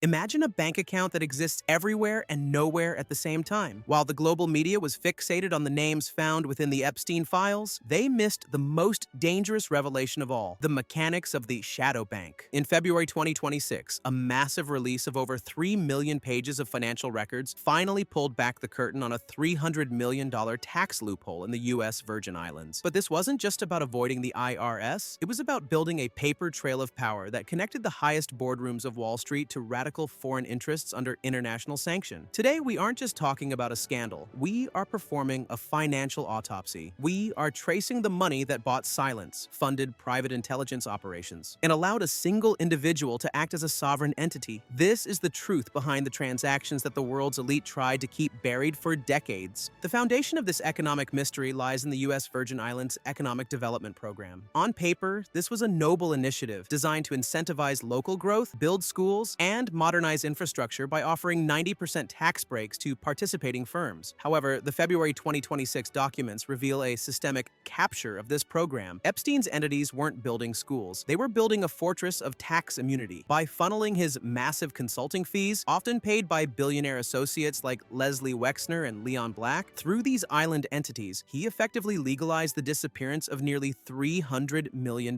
Imagine a bank account that exists everywhere and nowhere at the same time. While the global media was fixated on the names found within the Epstein files, they missed the most dangerous revelation of all, the mechanics of the shadow bank. In February 2026, a massive release of over 3 million pages of financial records finally pulled back the curtain on a $300 million tax loophole in the U.S. Virgin Islands. But this wasn't just about avoiding the IRS, it was about building a paper trail of power that connected the highest boardrooms of Wall Street to radical foreign interests under international sanction. Today, we aren't just talking about a scandal. We are performing a financial autopsy. We are tracing the money that bought silence, funded private intelligence operations, and allowed a single individual to act as a sovereign entity. This is the truth behind the transactions that the world's elite tried to keep buried for decades. The foundation of this economic mystery lies in the U.S. Virgin Islands Economic Development Program. On paper, this was a noble initiative designed to incentivize local growth, build schools, and modernize infrastructure by offering 90% tax breaks to participating firms. However, the February 2026 documents reveal a systemic capture of this program. Epstein's entities weren't building schools. They were building a fortress of tax immunity. By funneling his massive consulting fees, often paid by billionaire associates like Leslie Wexner and Leon Black, through these island entities, he effectively legalized the disappearance of nearly $300 million.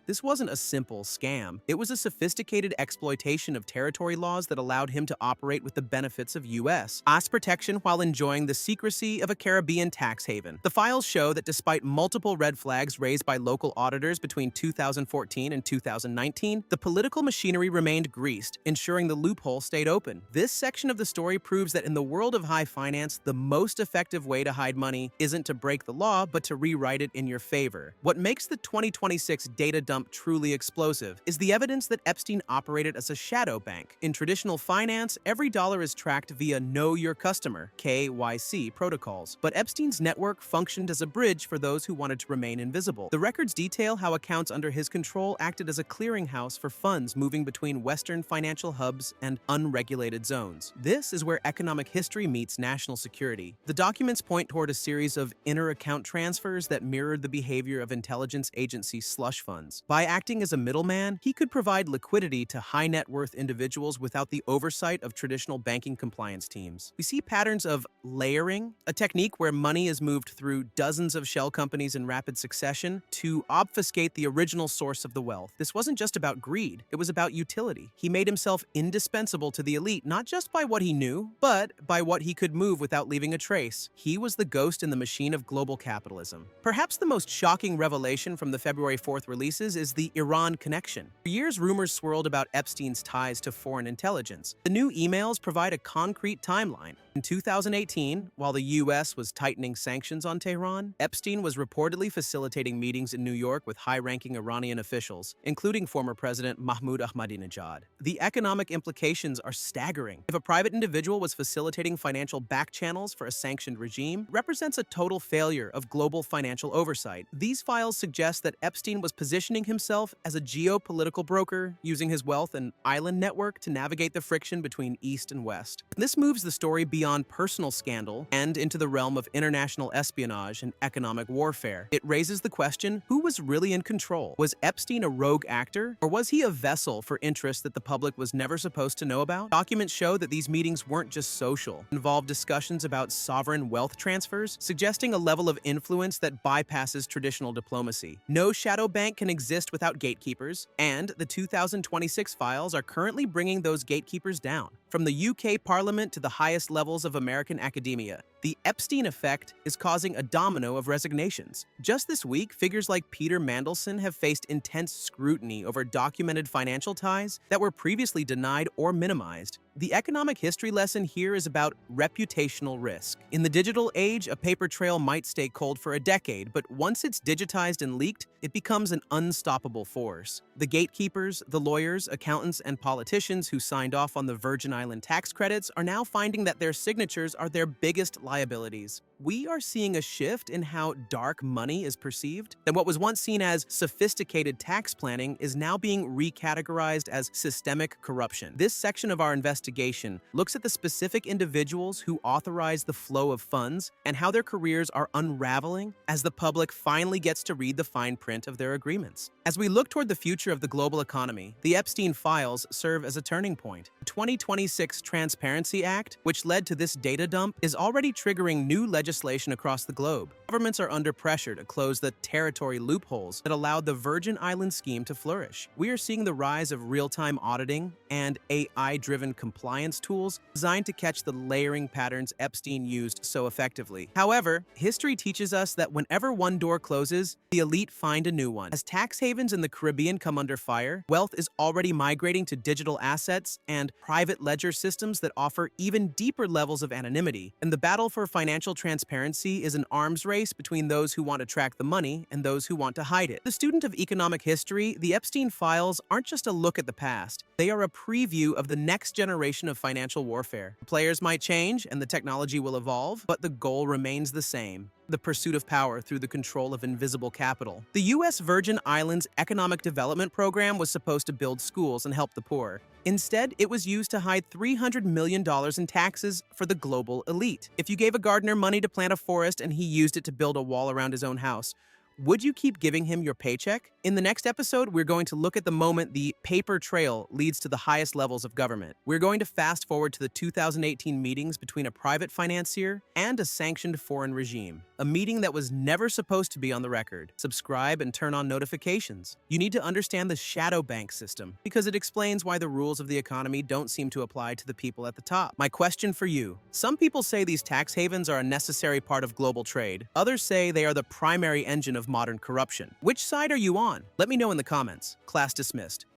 This wasn't a simple scam. It was a sophisticated exploitation of territory laws that allowed him to operate with the benefits of U.S. protection while enjoying the secrecy of a Caribbean tax haven. The files show that despite multiple red flags raised by local auditors between 2014 and 2019, the political machinery remained greased, ensuring the loophole stayed open. This section of the story proves that in the world of high finance, the most effective way to hide money isn't to break the law, but to rewrite it in your favor. What makes the 2026 data dump truly explosive is the evidence that Epstein operated as a shadow bank. In traditional finance, every dollar is tracked via Know Your Customer (KYC) protocols, but Epstein's network functioned as a bridge for those who wanted to remain invisible. The records detail how accounts under his control acted as a clearinghouse for funds moving between Western financial hubs and unregulated zones. This is where economic history meets national security. The documents point toward a series of inter-account transfers that mirrored the behavior of intelligence agency slush funds. By acting as a middleman, he could provide liquidity to high-net-worth individuals without the oversight of traditional banking compliance teams. We see patterns of layering, a technique where money is moved through dozens of shell companies in rapid succession to obfuscate the original source of the wealth. This wasn't just about greed, it was about utility. He made himself indispensable to the elite, not just by what he knew, but by what he could move without leaving a trace. He was the ghost in the machine of global capitalism. Perhaps the most shocking revelation from the February 4th releases is the Iran connection. For years, rumors swirled about Epstein's ties to foreign intelligence. The new emails provide a concrete timeline. In 2018, while the U.S. was tightening sanctions on Tehran, Epstein was reportedly facilitating meetings in New York with high-ranking Iranian officials, including former President Mahmoud Ahmadinejad. The economic implications are staggering. If a private individual was facilitating financial back channels for a sanctioned regime, it represents a total failure of global financial oversight. These files suggest that Epstein was positioning himself as a geopolitical broker, using his wealth and island network to navigate the friction between East and West. This moves the story beyond personal scandal and into the realm of international espionage and economic warfare. It raises the question, who was really in control? Was Epstein a rogue actor, or was he a vessel for interests that the public was never supposed to know about? Documents show that these meetings weren't just social, involved discussions about sovereign wealth transfers, suggesting a level of influence that bypasses traditional diplomacy. No shadow bank can exist without gatekeepers, and the 2026 files are currently bringing those gatekeepers down. From the UK Parliament to the highest levels of American academia, the Epstein effect is causing a domino of resignations. Just this week, figures like Peter Mandelson have faced intense scrutiny over documented financial ties that were previously denied or minimized. The economic history lesson here is about reputational risk. In the digital age, a paper trail might stay cold for a decade, but once it's digitized and leaked, it becomes an unstoppable force. The gatekeepers, the lawyers, accountants, and politicians who signed off on the Virgin Island tax credits are now finding that their signatures are their biggest liabilities. we are seeing a shift in how dark money is perceived. And what was once seen as sophisticated tax planning is now being recategorized as systemic corruption. This section of our investigation looks at the specific individuals who authorize the flow of funds and how their careers are unraveling as the public finally gets to read the fine print of their agreements. As we look toward the future of the global economy, the Epstein files serve as a turning point. The 2026 Transparency Act, which led to this data dump, is already triggering new legislation across the globe. Governments are under pressure to close the territory loopholes that allowed the Virgin Islands scheme to flourish. We are seeing the rise of real-time auditing and AI-driven compliance tools designed to catch the layering patterns Epstein used so effectively. However, history teaches us that whenever one door closes, the elite find a new one. As tax havens in the Caribbean come under fire, wealth is already migrating to digital assets and private ledger systems that offer even deeper levels of anonymity. And the battle for financial transparency is an arms race between those who want to track the money and those who want to hide it. The student of economic history, the Epstein files aren't just a look at the past. They are a preview of the next generation of financial warfare. The players might change and the technology will evolve, but the goal remains the same: the pursuit of power through the control of invisible capital. The U.S. Virgin Islands Economic Development Program was supposed to build schools and help the poor. Instead, it was used to hide $300 million in taxes for the global elite. If you gave a gardener money to plant a forest and he used it to build a wall around his own house, would you keep giving him your paycheck? In the next episode, we're going to look at the moment the paper trail leads to the highest levels of government. We're going to fast forward to the 2018 meetings between a private financier and a sanctioned foreign regime, a meeting that was never supposed to be on the record. Subscribe and turn on notifications. You need to understand the shadow bank system because it explains why the rules of the economy don't seem to apply to the people at the top. My question for you: some people say these tax havens are a necessary part of global trade. Others say they are the primary engine of modern corruption. Which side are you on? Let me know in the comments. Class dismissed.